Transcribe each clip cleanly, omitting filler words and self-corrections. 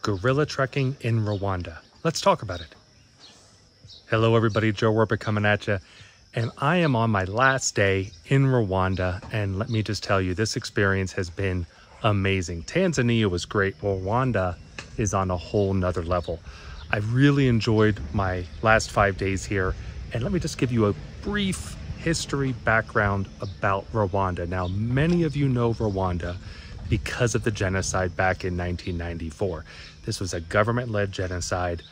guerrilla trekking in Rwanda. Let's talk about it. Hello everybody, Joe Warbeck coming at you. And I am on my last day in Rwanda, and let me just tell you, this experience has been amazing. Tanzania was great. Rwanda is on a whole nother level. I really enjoyed my last 5 days here, and let me just give you a brief history background about Rwanda. Now, many of you know Rwanda because of the genocide back in 1994. This was a government-led genocide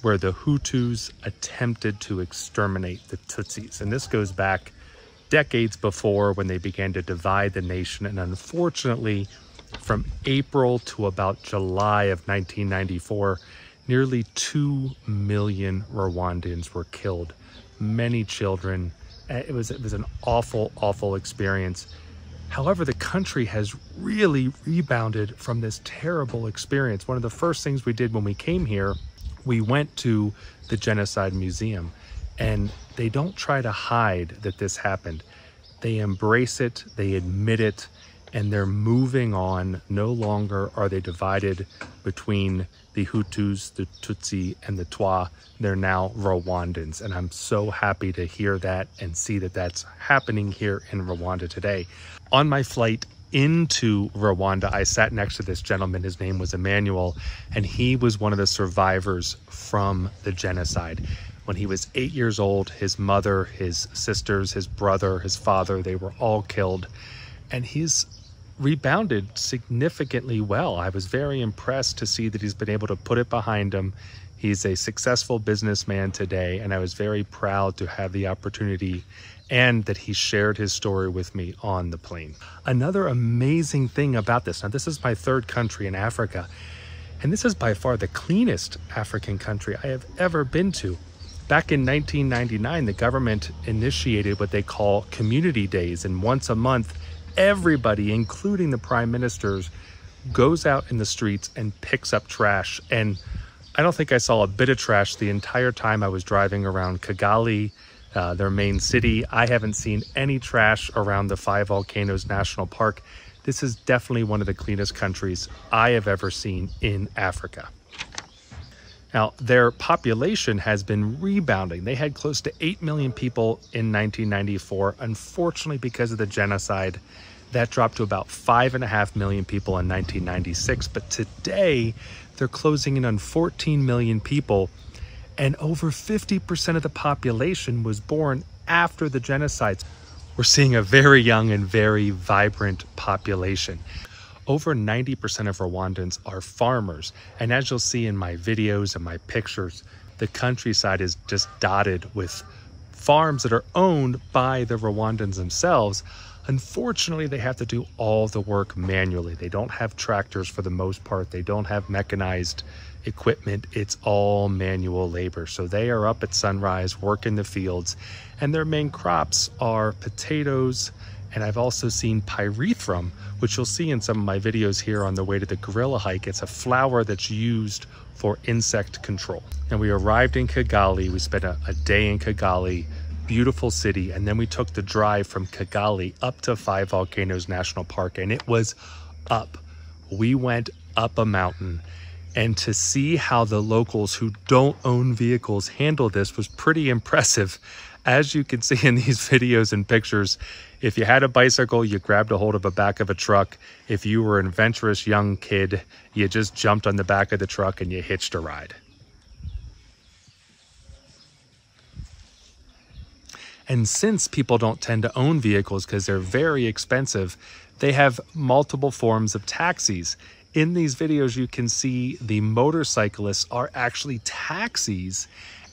where the Hutus attempted to exterminate the Tutsis. And this goes back decades before, when they began to divide the nation. And unfortunately, from April to about July of 1994, nearly 2 million Rwandans were killed, many children. It was an awful, awful experience. However, the country has really rebounded from this terrible experience. One of the first things we did when we came here, we went to the Genocide Museum, and they don't try to hide that this happened. They embrace it, they admit it, and they're moving on. No longer are they divided between the Hutus, the Tutsi, and the Twa. They're now Rwandans, and I'm so happy to hear that and see that that's happening here in Rwanda today. On my flight into Rwanda, I sat next to this gentleman. His name was Emmanuel, and he was one of the survivors from the genocide. When he was 8 years old, his mother, his sisters, his brother, his father, they were all killed, and he's rebounded significantly well. I was very impressed to see that he's been able to put it behind him. He's a successful businessman today, and I was very proud to have the opportunity and that he shared his story with me on the plane. Another amazing thing about this, now this is my third country in Africa, and this is by far the cleanest African country I have ever been to. Back in 1999, the government initiated what they call community days, and once a month, everybody, including the prime ministers, goes out in the streets and picks up trash. And I don't think I saw a bit of trash the entire time I was driving around Kigali, their main city. I haven't seen any trash around the Five Volcanoes National Park. This is definitely one of the cleanest countries I have ever seen in Africa. Now, their population has been rebounding. They had close to 8 million people in 1994. Unfortunately, because of the genocide, that dropped to about 5.5 million people in 1996. But today, they're closing in on 14 million people, and over 50% of the population was born after the genocide. We're seeing a very young and very vibrant population. Over 90% of Rwandans are farmers, and as you'll see in my videos and my pictures, the countryside is just dotted with farms that are owned by the Rwandans themselves. Unfortunately, they have to do all the work manually. They don't have tractors for the most part. They don't have mechanized equipment. It's all manual labor. So they are up at sunrise, work in the fields, and their main crops are potatoes. And I've also seen pyrethrum, which you'll see in some of my videos here on the way to the gorilla hike. It's a flower that's used for insect control. And we arrived in Kigali. We spent a day in Kigali, beautiful city. And then we took the drive from Kigali up to Five Volcanoes National Park, and it was up. We went up a mountain. And to see how the locals who don't own vehicles handle this was pretty impressive. As you can see in these videos and pictures, if you had a bicycle, you grabbed a hold of the back of a truck. If you were an adventurous young kid, you just jumped on the back of the truck and you hitched a ride. And since people don't tend to own vehicles because they're very expensive, they have multiple forms of taxis. In these videos, you can see the motorcyclists are actually taxis,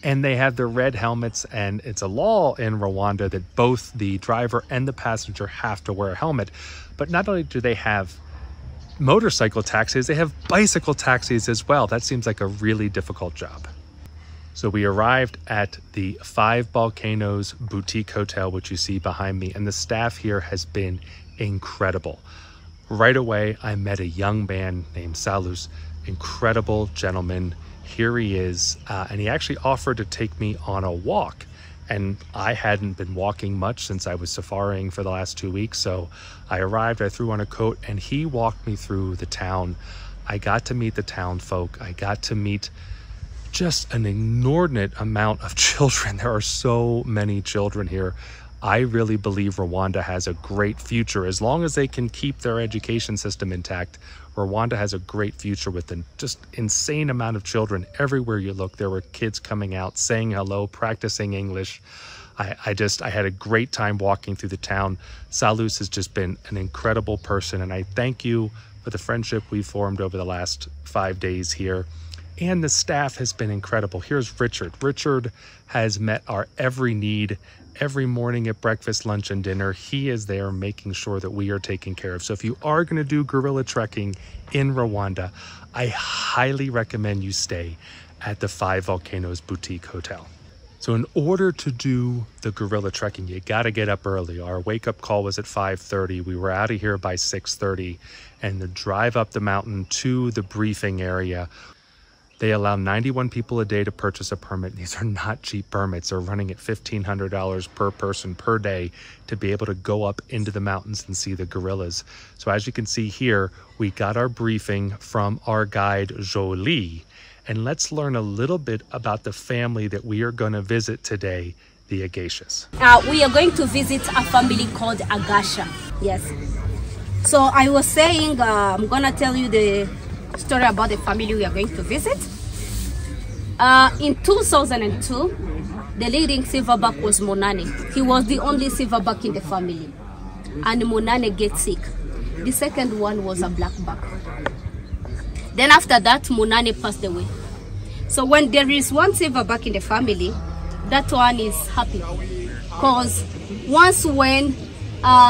and they have their red helmets, and it's a law in Rwanda that both the driver and the passenger have to wear a helmet. But not only do they have motorcycle taxis, they have bicycle taxis as well. That seems like a really difficult job. So we arrived at the Five Volcanoes Boutique Hotel, which you see behind me, and the staff here has been incredible. Right away, I met a young man named Salus, incredible gentleman. Here he is, and he actually offered to take me on a walk. And I hadn't been walking much since I was safaring for the last 2 weeks. So I arrived, I threw on a coat, and he walked me through the town. I got to meet the town folk. I got to meet just an inordinate amount of children. There are so many children here. I really believe Rwanda has a great future. As long as they can keep their education system intact, Rwanda has a great future with an just insane amount of children. Everywhere you look, there were kids coming out, saying hello, practicing English. I had a great time walking through the town. Salus has just been an incredible person, and I thank you for the friendship we formed over the last 5 days here. And the staff has been incredible. Here's Richard. Richard has met our every need. Every morning at breakfast, lunch, and dinner, he is there making sure that we are taken care of. So if you are going to do guerrilla trekking in Rwanda, I highly recommend you stay at the 5 Volcanoes Boutique Hotel. So in order to do the guerrilla trekking, you got to get up early. Our wake-up call was at 5:30. We were out of here by 6:30, and the drive up the mountain to the briefing area, they allow 91 people a day to purchase a permit. These are not cheap permits. They're running at $1,500 per person per day to be able to go up into the mountains and see the gorillas. So as you can see here, we got our briefing from our guide, Jolie. And let's learn a little bit about the family that we are going to visit today, the Agacious. We are going to visit a family called Agasha. Yes. So I was saying, I'm going to tell you the story about the family we are going to visit. In 2002, the leading silverback was Monane. He was the only silverback in the family. And Monane gets sick. The second one was a blackback. Then after that, Monane passed away. So when there is one silverback in the family, that one is happy. Because once when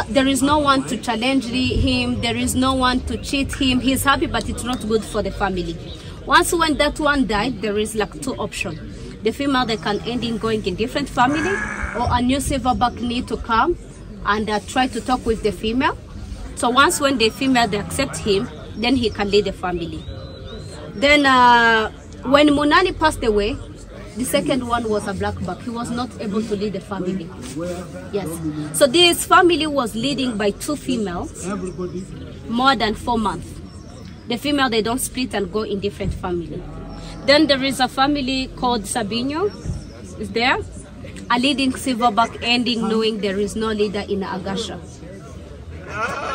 there is no one to challenge him, there is no one to cheat him, he's happy, but it's not good for the family. Once when that one died, there is like 2 options. The female, they can end in going in different family, or a new silverback need to come and try to talk with the female. So once when the female, they accept him, then he can lead the family. Then when Monani passed away, the second one was a blackback. He was not able to lead the family. Yes. So this family was leading by 2 females, more than 4 months. The female, they don't split and go in different family. Then there is a family called Sabino. Is there? A leading silverback ending knowing there is no leader in Agasha.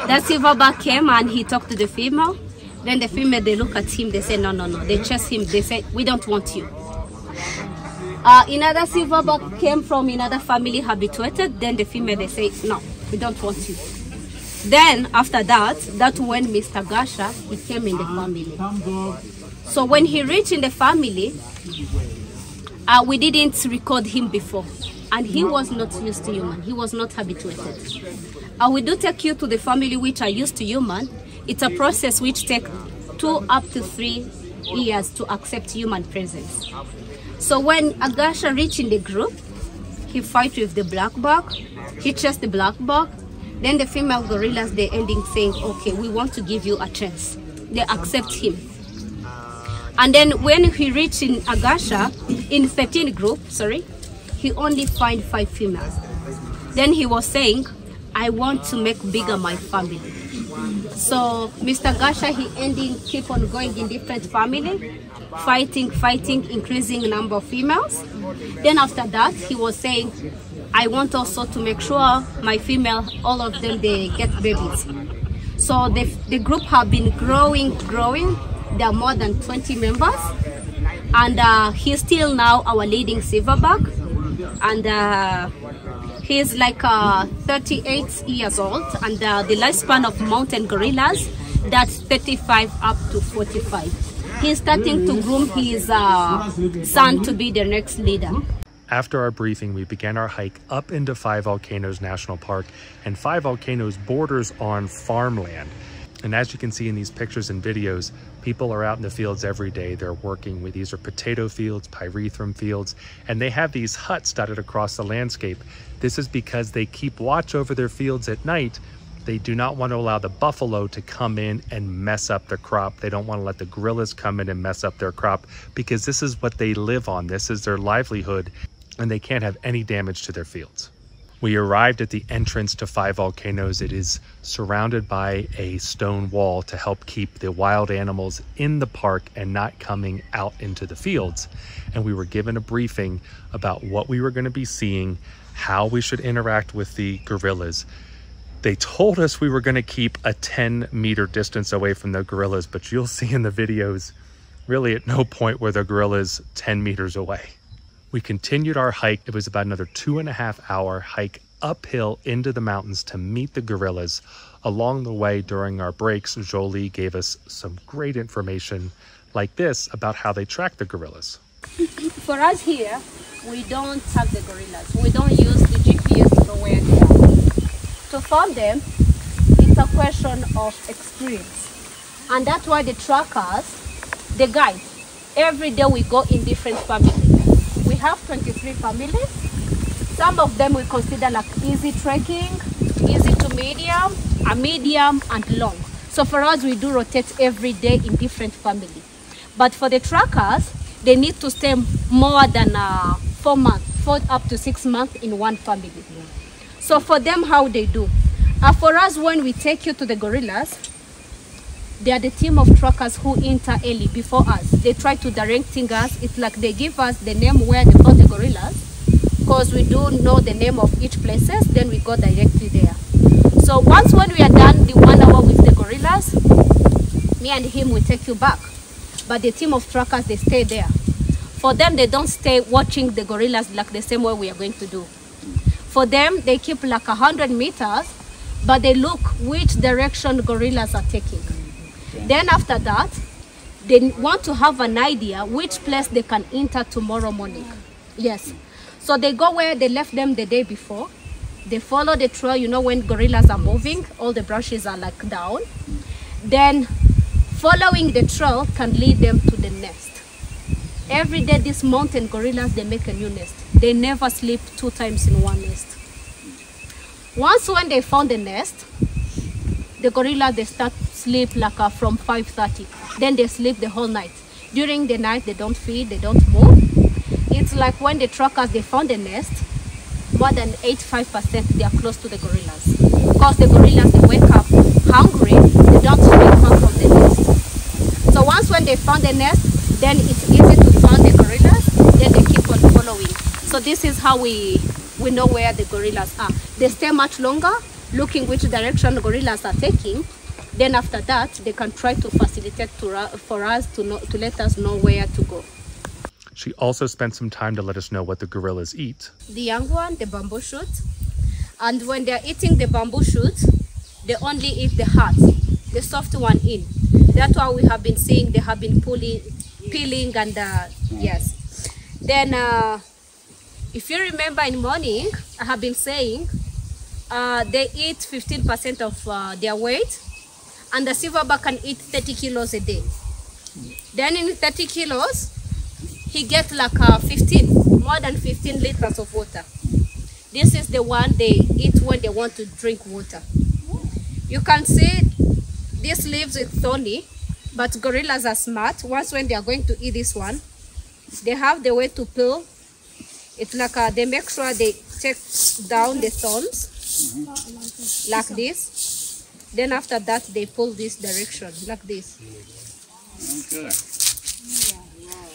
That silverback came and he talked to the female. Then the female, they look at him, they say, no. They chase him, they say, we don't want you. Another silverback came from another family habituated. Then the female, they say, no, we don't want you. Then after that when Mr. Gasha, he came in the family. So when he reached in the family, we didn't record him before. And he was not used to human. He was not habituated. We do take you to the family which are used to human. It's a process which takes 2 up to 3 years to accept human presence. So when Agasha reached in the group, he fight with the blackback. He chased the blackback. Then the female gorillas, they ending saying, okay, we want to give you a chance. They accept him. And then when he reached in Agasha, in 13 group, he only find 5 females. Then he was saying, I want to make bigger my family. So Mr. Gasha, he ending keep on going in different family, fighting, increasing number of females. Then after that, he was saying, I want also to make sure my female, all of them, they get babies. So the group have been growing. There are more than 20 members. And he's still now our leading silverback. And he's like 38 years old. And the lifespan of mountain gorillas, that's 35 up to 45. He's starting to groom his son to be the next leader. After our briefing, we began our hike up into 5 Volcanoes National Park, and 5 Volcanoes borders on farmland. And as you can see in these pictures and videos, people are out in the fields every day. They're working with, these are potato fields, pyrethrum fields, and they have these huts dotted across the landscape. This is because they keep watch over their fields at night. They do not want to allow the buffalo to come in and mess up the crop. They don't want to let the gorillas come in and mess up their crop, because this is what they live on. This is their livelihood, and they can't have any damage to their fields. We arrived at the entrance to Five Volcanoes. It is surrounded by a stone wall to help keep the wild animals in the park and not coming out into the fields. And we were given a briefing about what we were going to be seeing, how we should interact with the gorillas. They told us we were going to keep a 10-meter distance away from the gorillas, but you'll see in the videos, really at no point were the gorillas 10 meters away. We continued our hike. It was about another 2.5-hour hike uphill into the mountains to meet the gorillas. Along the way, during our breaks, Jolie gave us some great information like this about how they track the gorillas. For us here, we don't track the gorillas. We don't use the GPS to know where they are. To find them, it's a question of experience. And that's why the trackers, the guide, every day we go in different families. We have 23 families. Some of them we consider like easy trekking, easy to medium, a medium and long. So for us, we do rotate every day in different families. But for the trackers, they need to stay more than 4 months, 4 up to 6 months in one family. So for them, how they do? For us, when we take you to the gorillas, they are the team of trackers who enter early before us. They try to directing us. It's like they give us the name where they found the gorillas, because we do know the name of each places, then we go directly there. So once when we are done the 1 hour with the gorillas, me and him will take you back. But the team of trackers, they stay there. For them, they don't stay watching the gorillas like the same way we are going to do. For them, they keep like 100 meters, but they look which direction gorillas are taking. Then after that, they want to have an idea which place they can enter tomorrow morning. Yes. So they go where they left them the day before. They follow the trail, you know, when gorillas are moving, all the branches are like down. Then following the trail can lead them to the nest. Every day these mountain gorillas, they make a new nest. They never sleep 2 times in one nest. Once when they found the nest, the gorillas, they start sleep like from 5:30. Then they sleep the whole night. During the night, they don't feed, they don't move. It's like when the trackers, they found the nest, more than 85% they are close to the gorillas. Because the gorillas, they wake up hungry, they don't sleep far from the nest. So once when they found the nest, then it's easy to find the gorillas, then they keep on following. So this is how we know where the gorillas are. They stay much longer, looking which direction the gorillas are taking. Then after that, they can try to facilitate for us to let us know where to go. She also spent some time to let us know what the gorillas eat. The young one, the bamboo shoot. And when they're eating the bamboo shoot, they only eat the heart, the soft one in. That's why we have been seeing they have been peeling and yes. Then if you remember in morning, I have been saying they eat 15% of their weight, and the silverback can eat 30 kilos a day. Then in 30 kilos, he gets like more than 15 liters of water. This is the one they eat when they want to drink water. You can see these leaves is thorny, but gorillas are smart. Once when they are going to eat this one, they have the way to peel. It's like they make sure they take down the thorns like this. Then after that, they pull this direction like this. Okay.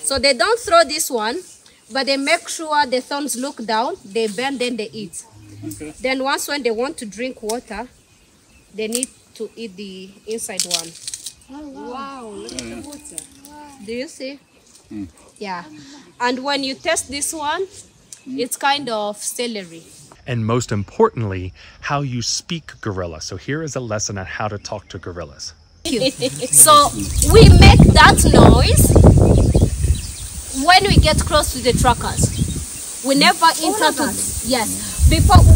So they don't throw this one, but they make sure the thorns look down, they bend, then they eat. Okay. Then once when they want to drink water, they need to eat the inside one. Oh, wow. Look at the water. Wow. Do you see? Yeah. And when you taste this one, it's kind of celery. And most importantly, how you speak gorilla. So here is a lesson on how to talk to gorillas. So we make that noise when we get close to the trackers. We never enter to, yes.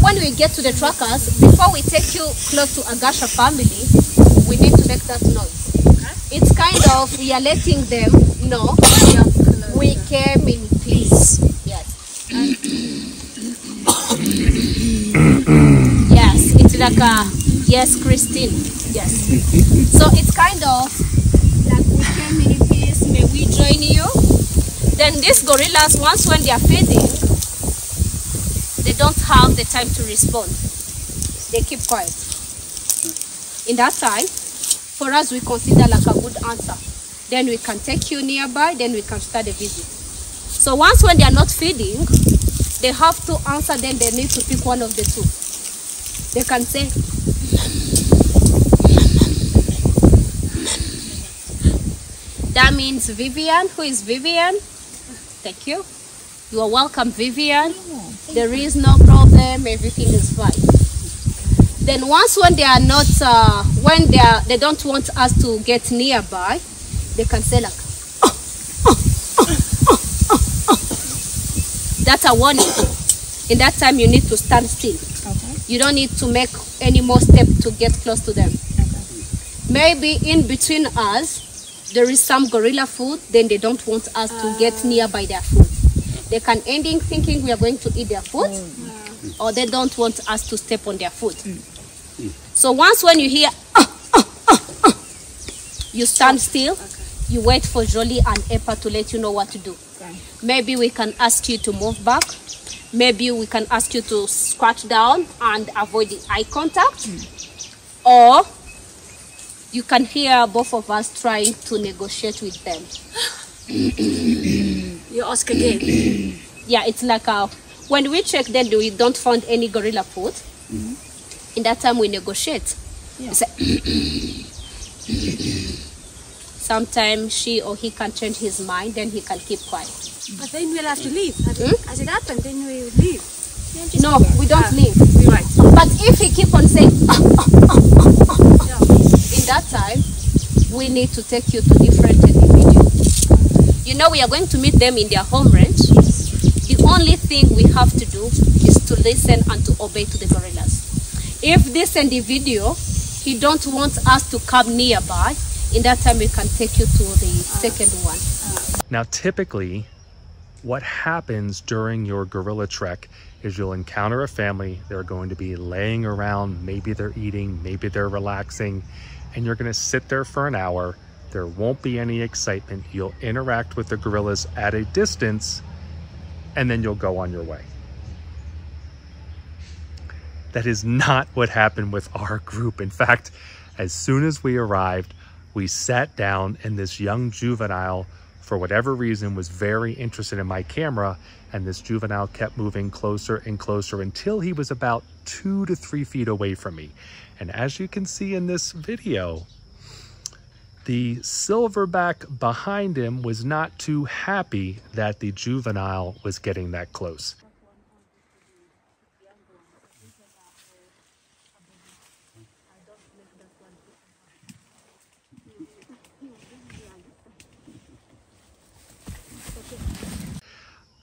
When we get to the trackers, before we take you close to Agasha family, we need to make that noise. It's kind of, we are letting them know we came in peace. Yes. Yes, it's like a, yes, Christine. Yes. So it's kind of like we came in peace, may we join you? Then these gorillas, once when they are feeding, they don't have the time to respond. They keep quiet. In that time, for us, we consider like a good answer. Then we can take you nearby, then we can start the visit. So once when they are not feeding, they have to answer, then they need to pick one of the two. They can say, that means Vivian. Who is Vivian? Thank you. You are welcome, Vivian. There is no problem, everything is fine. Then once when they are not, they don't want us to get nearby, they can say like, that's a warning. In that time, you need to stand still. Okay. You don't need to make any more steps to get close to them. Okay. Maybe in between us, there is some gorilla food, then they don't want us to get nearby their food. They can ending thinking we are going to eat their food, or they don't want us to step on their food. So once when you hear, you stand still, you wait for Jolie and Epa to let you know what to do. Maybe we can ask you to move back. Maybe we can ask you to squat down and avoid the eye contact. Or you can hear both of us trying to negotiate with them. You ask again. Yeah, it's like when we check that we don't find any gorilla food. In that time we negotiate. Yeah. Sometimes she or he can change his mind, then he can keep quiet. But then we'll have to leave. As it happened, then we leave. No, we don't leave. Right. But if he keep on saying, in that time, we need to take you to different individuals. You know, we are going to meet them in their home range. The only thing we have to do is to listen and to obey to the gorillas. If this individual, he don't want us to come nearby, in that time we can take you to the second one. Now, typically, what happens during your gorilla trek is you'll encounter a family. They're going to be laying around, maybe they're eating, maybe they're relaxing, and you're going to sit there for an hour. There won't be any excitement. You'll interact with the gorillas at a distance, and then you'll go on your way. That is not what happened with our group. In fact, as soon as we arrived, we sat down, and this young juvenile, for whatever reason, was very interested in my camera, and this juvenile kept moving closer and closer until he was about 2 to 3 feet away from me. And as you can see in this video, the silverback behind him was not too happy that the juvenile was getting that close.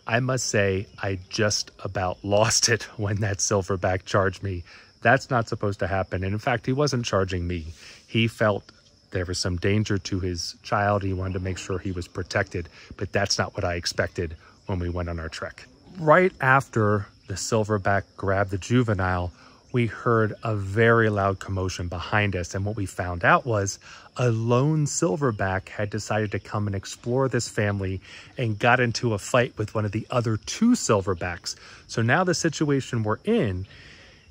I must say, I just about lost it when that silverback charged me. That's not supposed to happen. And in fact, he wasn't charging me. He felt there was some danger to his child. He wanted to make sure he was protected, but that's not what I expected when we went on our trek. Right after the silverback grabbed the juvenile, we heard a very loud commotion behind us. And what we found out was a lone silverback had decided to come and explore this family and got into a fight with one of the other 2 silverbacks. So now the situation we're in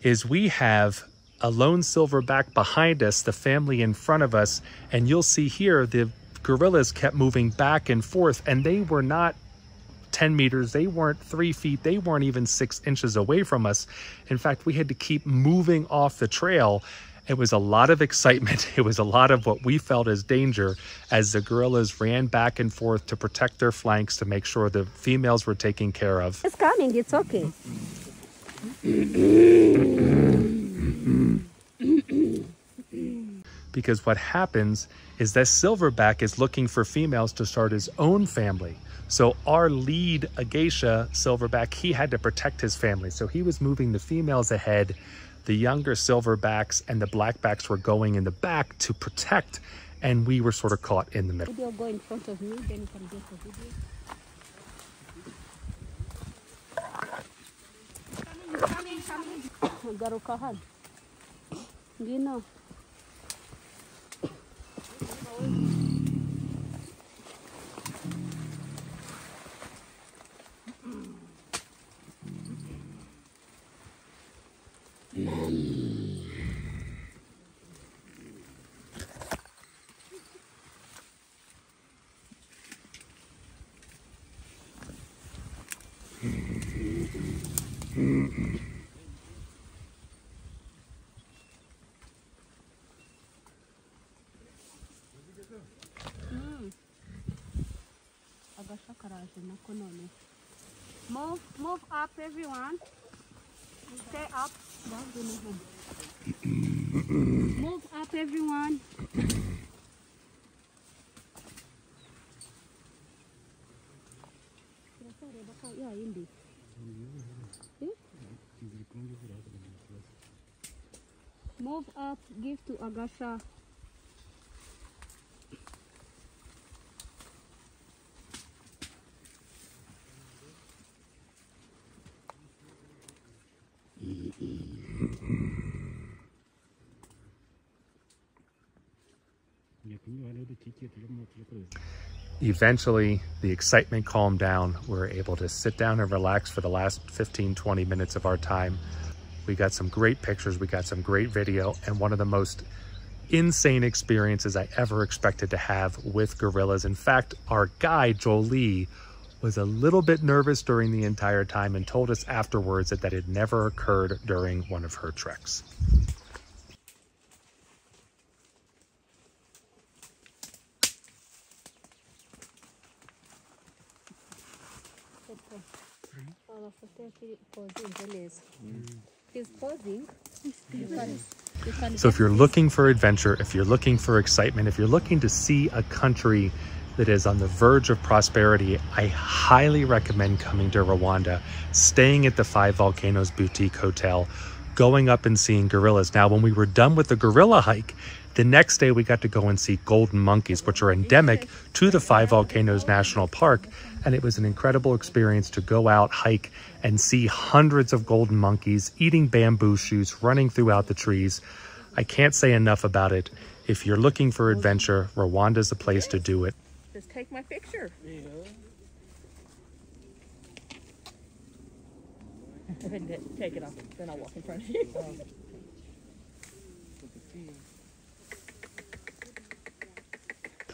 is we have a lone silverback behind us, the family in front of us, and you'll see here the gorillas kept moving back and forth, and they were not 10 meters, they weren't 3 feet, they weren't even 6 inches away from us. In fact, we had to keep moving off the trail. It was a lot of excitement. It was a lot of what we felt as danger as the gorillas ran back and forth to protect their flanks, to make sure the females were taken care of. It's coming, it's okay. Because what happens is that silverback is looking for females to start his own family. So our lead Acacia silverback, he had to protect his family. So he was moving the females ahead. The younger silverbacks and the blackbacks were going in the back to protect, and we were sort of caught in the middle. You'll go in front of me, then you can get the video. Coming. Garukahan. Gino. Move up, everyone. Stay up. Move up, everyone. Move up, give to Agasha. Eventually, the excitement calmed down. We were able to sit down and relax for the last 15-20 minutes of our time. We got some great pictures, we got some great video, and one of the most insane experiences I ever expected to have with gorillas. In fact, our guide, Jolie, was a little bit nervous during the entire time and told us afterwards that had never occurred during one of her treks. So if you're looking for adventure, if you're looking for excitement, if you're looking to see a country that is on the verge of prosperity, I highly recommend coming to Rwanda, staying at the 5 Volcanoes Boutique Hotel, going up and seeing gorillas. Now, when we were done with the gorilla hike, the next day we got to go and see golden monkeys, which are endemic to the 5 Volcanoes National Park. And it was an incredible experience to go out, hike, and see hundreds of golden monkeys eating bamboo shoots, running throughout the trees. I can't say enough about it. If you're looking for adventure, Rwanda's the place to do it. Just take my picture. Yeah. Take it off, then I'll walk in front of you.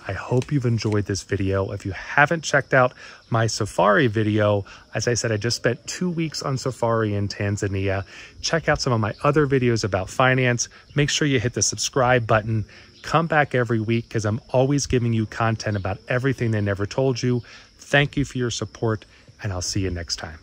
I hope you've enjoyed this video. If you haven't checked out my safari video, as I said, I just spent 2 weeks on safari in Tanzania. Check out some of my other videos about finance. Make sure you hit the subscribe button. Come back every week because I'm always giving you content about everything they never told you. Thank you for your support, and I'll see you next time.